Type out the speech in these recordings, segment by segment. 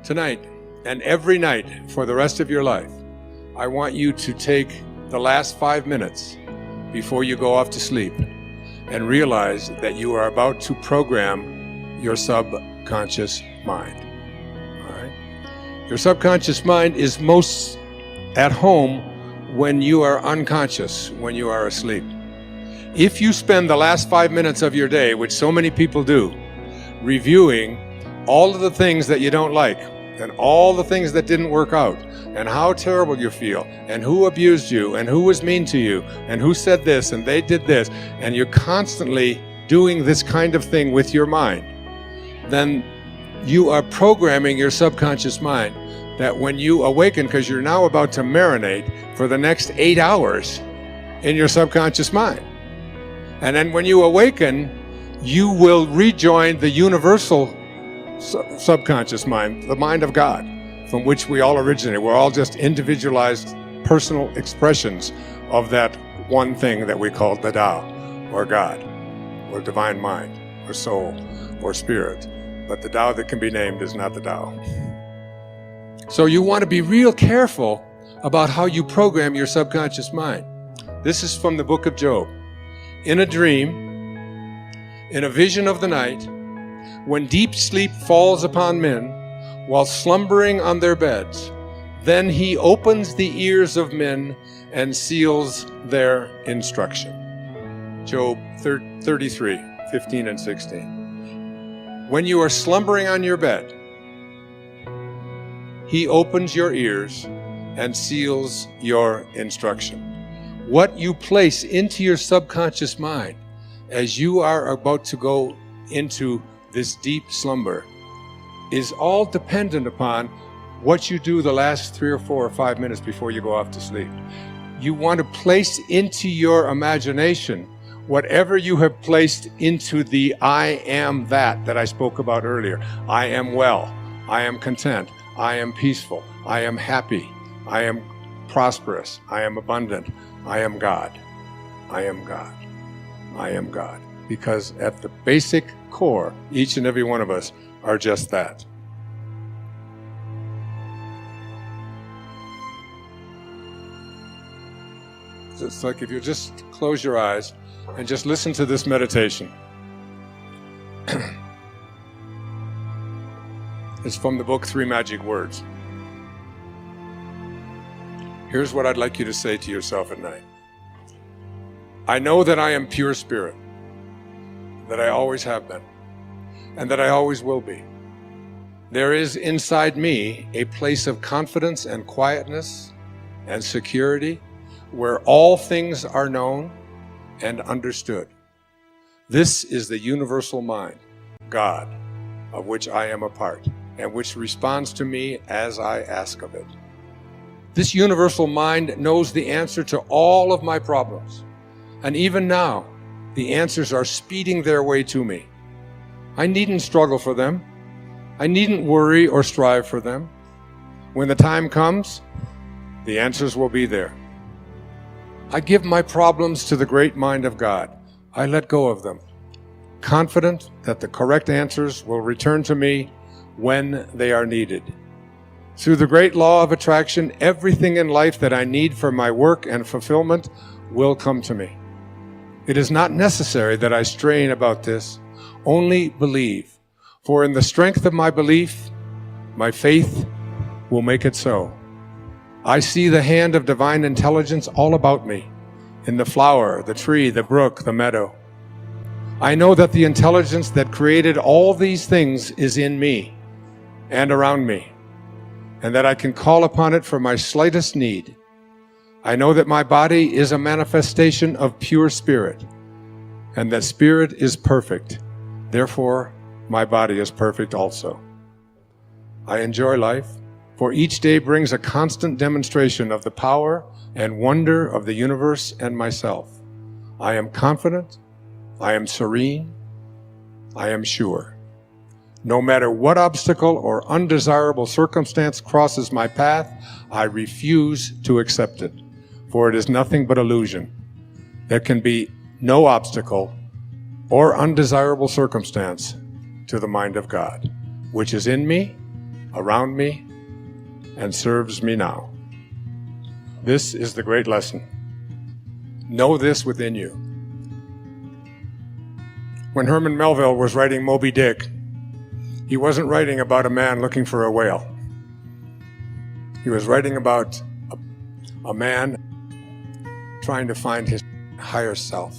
Tonight and every night for the rest of your life, I want you to take the last 5 minutes before you go off to sleep and realize that you are about to program your subconscious mind. All right? Your subconscious mind is most at home when you are unconscious, when you are asleep. If you spend the last 5 minutes of your day, which so many people do, reviewing all of the things that you don't like and all the things that didn't work out and how terrible you feel and who abused you and who was mean to you and who said this and they did this, and you're constantly doing this kind of thing with your mind, then you are programming your subconscious mind that when you awaken, because you're now about to marinate for the next 8 hours in your subconscious mind. And then when you awaken, you will rejoin the universal subconscious mind, the mind of God, from which we all originate. We're all just individualized personal expressions of that one thing that we call the Tao, or God, or divine mind, or soul, or spirit. But the Tao that can be named is not the Tao. So you want to be real careful about how you program your subconscious mind. This is from the book of Job. In a dream, in a vision of the night, when deep sleep falls upon men while slumbering on their beds, then he opens the ears of men and seals their instruction. Job 33, 15 and 16. When you are slumbering on your bed, he opens your ears and seals your instruction. What you place into your subconscious mind as you are about to go into this deep slumber is all dependent upon what you do the last 3 or 4 or 5 minutes before you go off to sleep. You want to place into your imagination whatever you have placed into the I am that I spoke about earlier. I am well. I am content. I am peaceful. I am happy. I am prosperous. I am abundant. I am God. I am God. I am God. Because at the basic core, each and every one of us are just that. It's like if you just close your eyes and just listen to this meditation. It's from the book 3 Magic Words. Here's what I'd like you to say to yourself at night. I know that I am pure spirit, that I always have been, and that I always will be. There is inside me a place of confidence and quietness and security where all things are known and understood. This is the universal mind, God, of which I am a part, and which responds to me as I ask of it. This universal mind knows the answer to all of my problems, and even now, the answers are speeding their way to me. I needn't struggle for them. I needn't worry or strive for them. When the time comes, the answers will be there. I give my problems to the great mind of God. I let go of them, confident that the correct answers will return to me when they are needed. Through the great law of attraction, everything in life that I need for my work and fulfillment will come to me. It is not necessary that I strain about this, only believe. For in the strength of my belief, my faith will make it so. I see the hand of divine intelligence all about me, in the flower, the tree, the brook, the meadow. I know that the intelligence that created all these things is in me and around me, and that I can call upon it for my slightest need. I know that my body is a manifestation of pure spirit, and that spirit is perfect. Therefore, my body is perfect also. I enjoy life, for each day brings a constant demonstration of the power and wonder of the universe and myself. I am confident, I am serene, I am sure. No matter what obstacle or undesirable circumstance crosses my path, I refuse to accept it, for it is nothing but illusion. There can be no obstacle or undesirable circumstance to the mind of God, which is in me around me and serves me now. This is the great lesson. Know this within you. When Herman Melville was writing Moby Dick, he wasn't writing about a man looking for a whale. He was writing about a man trying to find his higher self.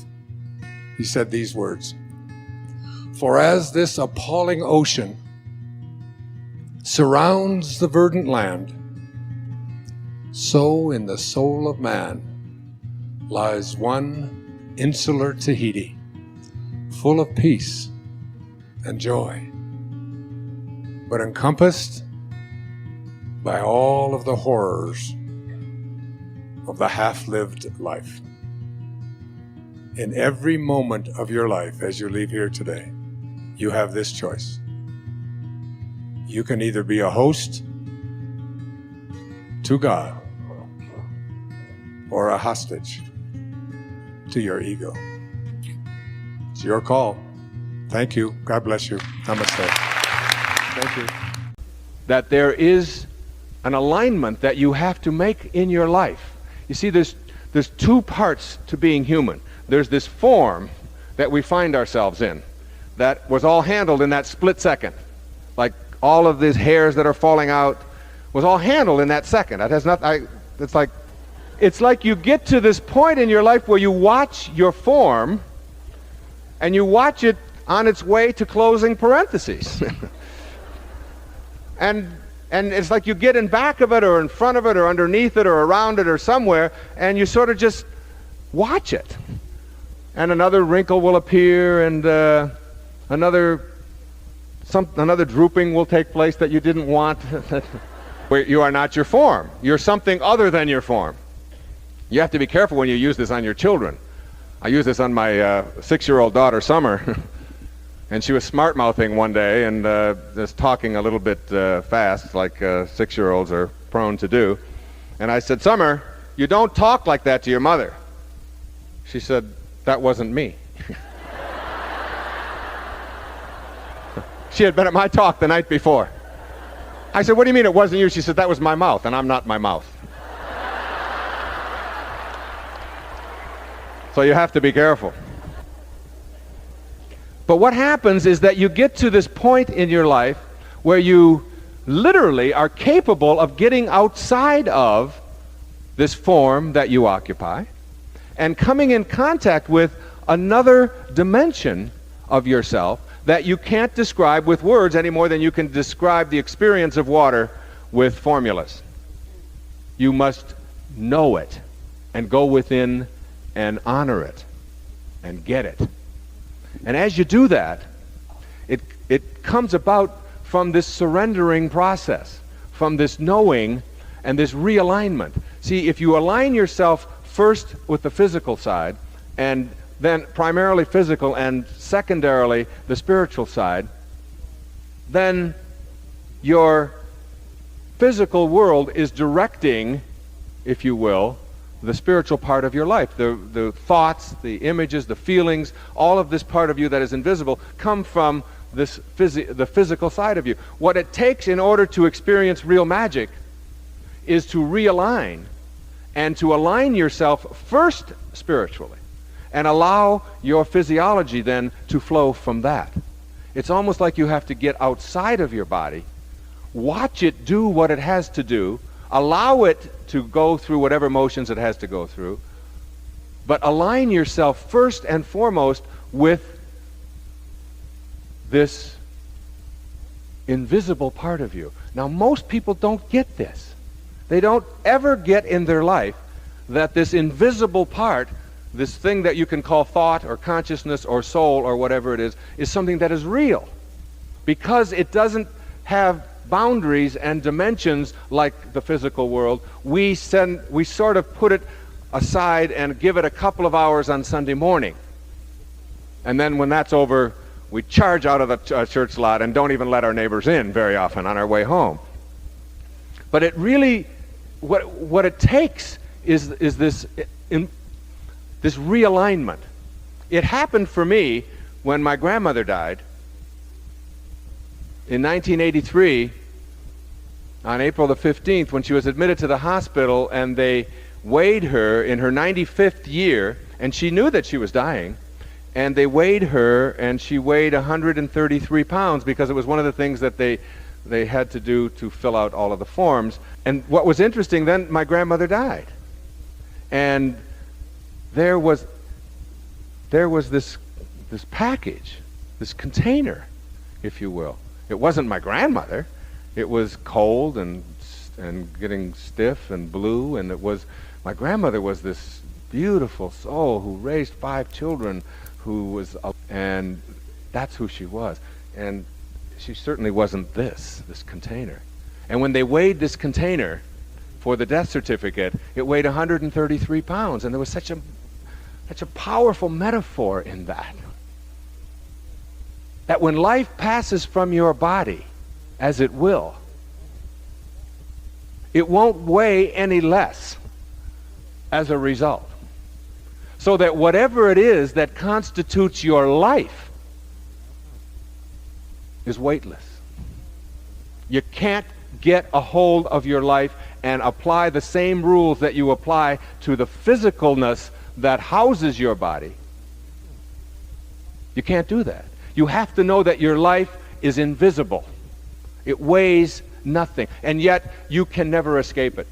He said these words, "For as this appalling ocean surrounds the verdant land, so in the soul of man lies one insular Tahiti, full of peace and joy, but encompassed by all of the horrors of the half-lived life." In every moment of your life as you leave here today, you have this choice. You can either be a host to God or a hostage to your ego. It's your call. Thank you. God bless you. Namaste. Thank you. That there is an alignment that you have to make in your life. You see, there's two parts to being human. There's this form that we find ourselves in that was all handled in that split second. Like all of these hairs that are falling out was all handled in that second. That has not, it's like you get to this point in your life where you watch your form and you watch it on its way to closing parentheses. And it's like you get in back of it or in front of it or underneath it or around it or somewhere, and you sort of just watch it. And another wrinkle will appear, and another drooping will take place that you didn't want. Where you are not your form. You're something other than your form. You have to be careful when you use this on your children. I used this on my 6-year-old daughter, Summer. And she was smart-mouthing one day and just talking a little bit fast, like 6-year-olds are prone to do. And I said, "Summer, you don't talk like that to your mother." She said, "That wasn't me." She had been at my talk the night before. I said, "What do you mean it wasn't you?" She said, "That was my mouth, and I'm not my mouth." So you have to be careful. But what happens is that you get to this point in your life where you literally are capable of getting outside of this form that you occupy and coming in contact with another dimension of yourself that you can't describe with words any more than you can describe the experience of water with formulas. You must know it and go within and honor it and get it. And as you do that, it comes about from this surrendering process, from this knowing and this realignment. See, if you align yourself first with the physical side, and then primarily physical and secondarily the spiritual side, then your physical world is directing, if you will, the spiritual part of your life. The thoughts, the images, the feelings, all of this part of you that is invisible come from the physical side of you. What it takes in order to experience real magic is to realign and to align yourself first spiritually and allow your physiology then to flow from that. It's almost like you have to get outside of your body, watch it do what it has to do, allow it to go through whatever motions it has to go through, but align yourself first and foremost with this invisible part of you. Now, most people don't get this. They don't ever get in their life that this invisible part, this thing that you can call thought or consciousness or soul or whatever it is something that is real. Because it doesn't have boundaries and dimensions like the physical world, we sort of put it aside and give it a couple of hours on Sunday morning. And then when that's over, we charge out of the church lot and don't even let our neighbors in very often on our way home. But it really, what it takes is this realignment. It happened for me when my grandmother died. In 1983, on April the 15th, when she was admitted to the hospital and they weighed her in her 95th year, and she knew that she was dying, and they weighed her, and she weighed 133 pounds because it was one of the things that they had to do to fill out all of the forms. And what was interesting, then my grandmother died. And there was this package, this container, if you will. It wasn't my grandmother. It was cold and getting stiff and blue, and my grandmother was this beautiful soul who raised 5 children, and that's who she was. And she certainly wasn't this container. And when they weighed this container for the death certificate, it weighed 133 pounds, and there was such a powerful metaphor in that. That when life passes from your body, as it will, it won't weigh any less as a result. So that whatever it is that constitutes your life is weightless. You can't get a hold of your life and apply the same rules that you apply to the physicalness that houses your body. You can't do that. You have to know that your life is invisible. It weighs nothing, and yet you can never escape it.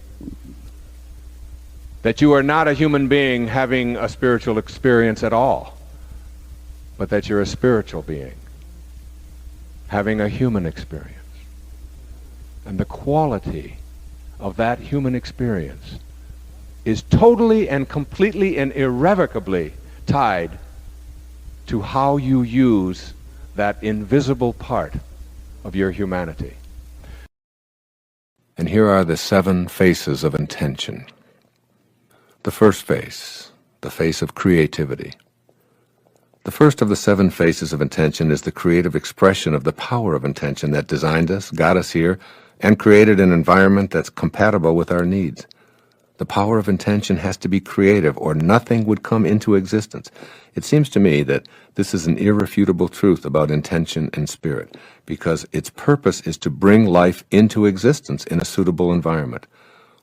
That you are not a human being having a spiritual experience at all, but that you're a spiritual being having a human experience. And the quality of that human experience is totally and completely and irrevocably tied to how you use that invisible part of your humanity. And here are the 7 faces of intention. The first face, the face of creativity. The first of the 7 faces of intention is the creative expression of the power of intention that designed us, got us here, and created an environment that's compatible with our needs. The power of intention has to be creative, or nothing would come into existence. It seems to me that this is an irrefutable truth about intention and spirit, because its purpose is to bring life into existence in a suitable environment.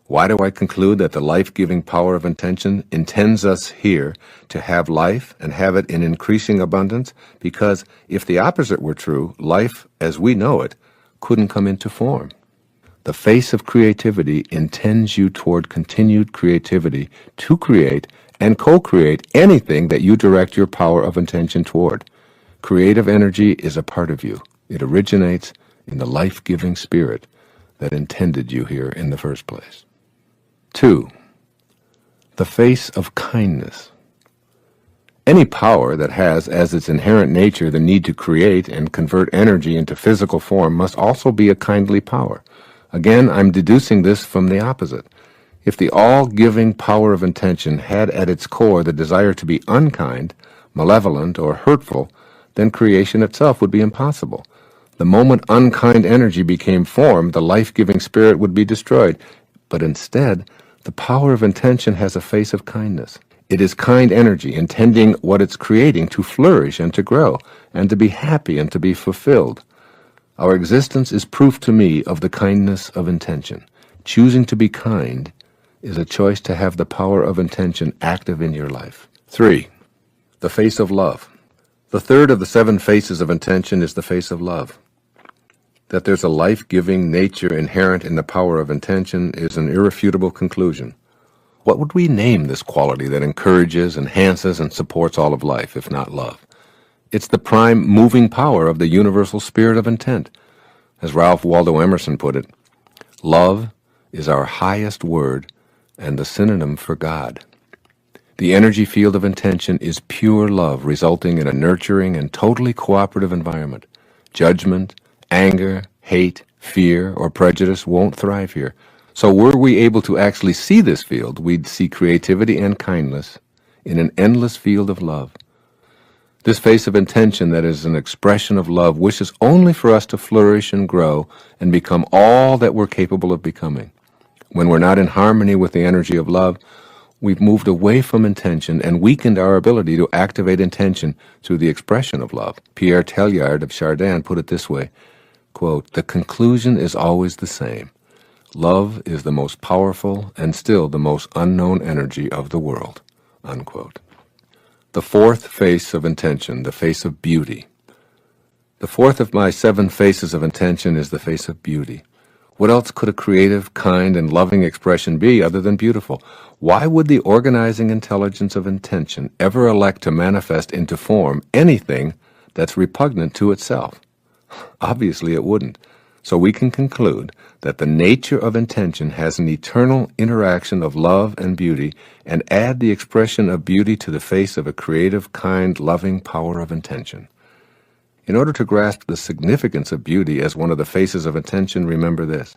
Why do I conclude that the life-giving power of intention intends us here to have life and have it in increasing abundance? Because if the opposite were true, life as we know it couldn't come into form. The face of creativity intends you toward continued creativity to create and co-create anything that you direct your power of intention toward. Creative energy is a part of you. It originates in the life-giving spirit that intended you here in the first place. 2. The face of kindness. Any power that has as its inherent nature the need to create and convert energy into physical form must also be a kindly power. Again, I'm deducing this from the opposite. If the all-giving power of intention had at its core the desire to be unkind, malevolent, or hurtful, then creation itself would be impossible. The moment unkind energy became form, the life-giving spirit would be destroyed. But instead, the power of intention has a face of kindness. It is kind energy, intending what it's creating to flourish and to grow, and to be happy and to be fulfilled. Our existence is proof to me of the kindness of intention. Choosing to be kind is a choice to have the power of intention active in your life. 3. The face of love. The third of the 7 faces of intention is the face of love. That there's a life-giving nature inherent in the power of intention is an irrefutable conclusion. What would we name this quality that encourages, enhances, and supports all of life, if not love? It's the prime moving power of the universal spirit of intent. As Ralph Waldo Emerson put it, love is our highest word and the synonym for God. The energy field of intention is pure love, resulting in a nurturing and totally cooperative environment. Judgment, anger, hate, fear, or prejudice won't thrive here. So were we able to actually see this field, we'd see creativity and kindness in an endless field of love. This face of intention that is an expression of love wishes only for us to flourish and grow and become all that we're capable of becoming. When we're not in harmony with the energy of love, we've moved away from intention and weakened our ability to activate intention through the expression of love. Pierre Teilhard of Chardin put it this way, quote, "The conclusion is always the same. Love is the most powerful and still the most unknown energy of the world." Unquote. The fourth face of intention, the face of beauty. The fourth of my 7 faces of intention is the face of beauty. What else could a creative, kind, and loving expression be other than beautiful? Why would the organizing intelligence of intention ever elect to manifest into form anything that's repugnant to itself? Obviously it wouldn't. So we can conclude that the nature of intention has an eternal interaction of love and beauty, and add the expression of beauty to the face of a creative, kind, loving power of intention. In order to grasp the significance of beauty as one of the faces of intention, remember this: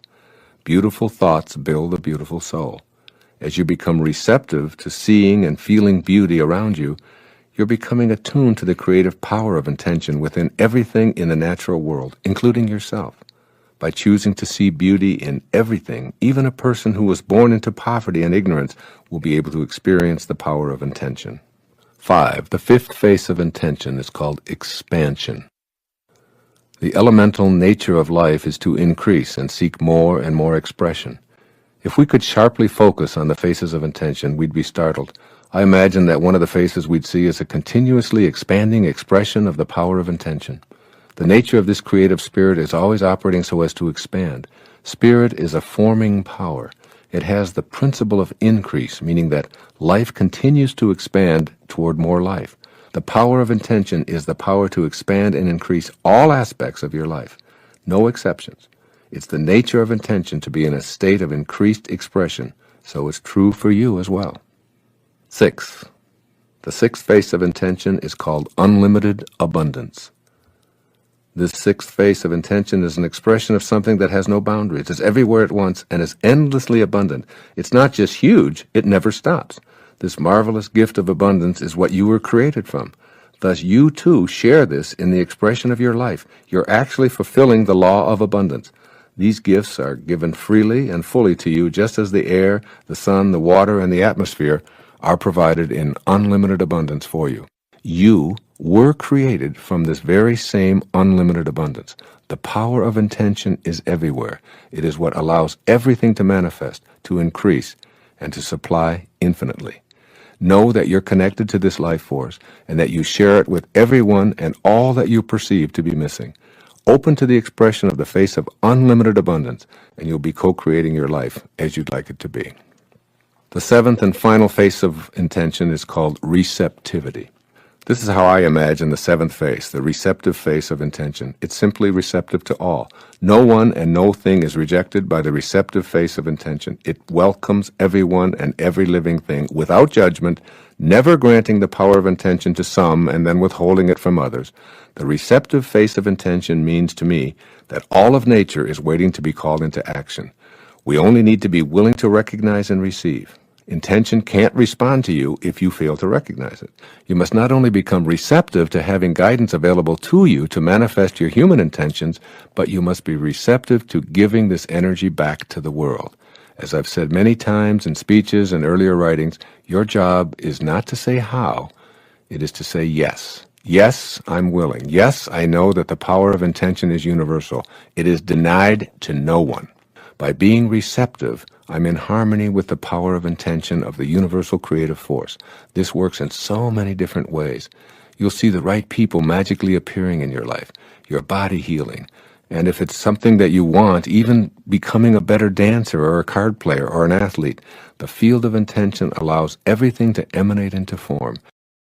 beautiful thoughts build a beautiful soul. As you become receptive to seeing and feeling beauty around you, you're becoming attuned to the creative power of intention within everything in the natural world, including yourself. By choosing to see beauty in everything, even a person who was born into poverty and ignorance will be able to experience the power of intention. 5. The fifth face of intention is called expansion. The elemental nature of life is to increase and seek more and more expression. If we could sharply focus on the faces of intention, we'd be startled. I imagine that one of the faces we'd see is a continuously expanding expression of the power of intention. The nature of this creative spirit is always operating so as to expand. Spirit is a forming power. It has the principle of increase, meaning that life continues to expand toward more life. The power of intention is the power to expand and increase all aspects of your life, no exceptions. It's the nature of intention to be in a state of increased expression, so it's true for you as well. 6. The sixth face of intention is called unlimited abundance. This sixth face of intention is an expression of something that has no boundaries. It's everywhere at once and is endlessly abundant. It's not just huge, it never stops. This marvelous gift of abundance is what you were created from. Thus, you too share this in the expression of your life. You're actually fulfilling the law of abundance. These gifts are given freely and fully to you, just as the air, the sun, the water, and the atmosphere are provided in unlimited abundance for you. You were created from this very same unlimited abundance. The power of intention is everywhere. It is what allows everything to manifest, to increase, and to supply infinitely. Know that you're connected to this life force and that you share it with everyone and all that you perceive to be missing. Open to the expression of the face of unlimited abundance, and you'll be co-creating your life as you'd like it to be. The seventh and final face of intention is called receptivity. This is how I imagine the seventh face, the receptive face of intention. It's simply receptive to all. No one and no thing is rejected by the receptive face of intention. It welcomes everyone and every living thing without judgment, never granting the power of intention to some and then withholding it from others. The receptive face of intention means to me that all of nature is waiting to be called into action. We only need to be willing to recognize and receive. Intention can't respond to you if you fail to recognize it. You must not only become receptive to having guidance available to you to manifest your human intentions, but you must be receptive to giving this energy back to the world. As I've said many times in speeches and earlier writings, your job is not to say how, it is to say yes. Yes, I'm willing. Yes, I know that the power of intention is universal. It is denied to no one. By being receptive, I'm in harmony with the power of intention of the universal creative force. This works in so many different ways. You'll see the right people magically appearing in your life, your body healing, and if it's something that you want, even becoming a better dancer or a card player or an athlete. The field of intention allows everything to emanate into form.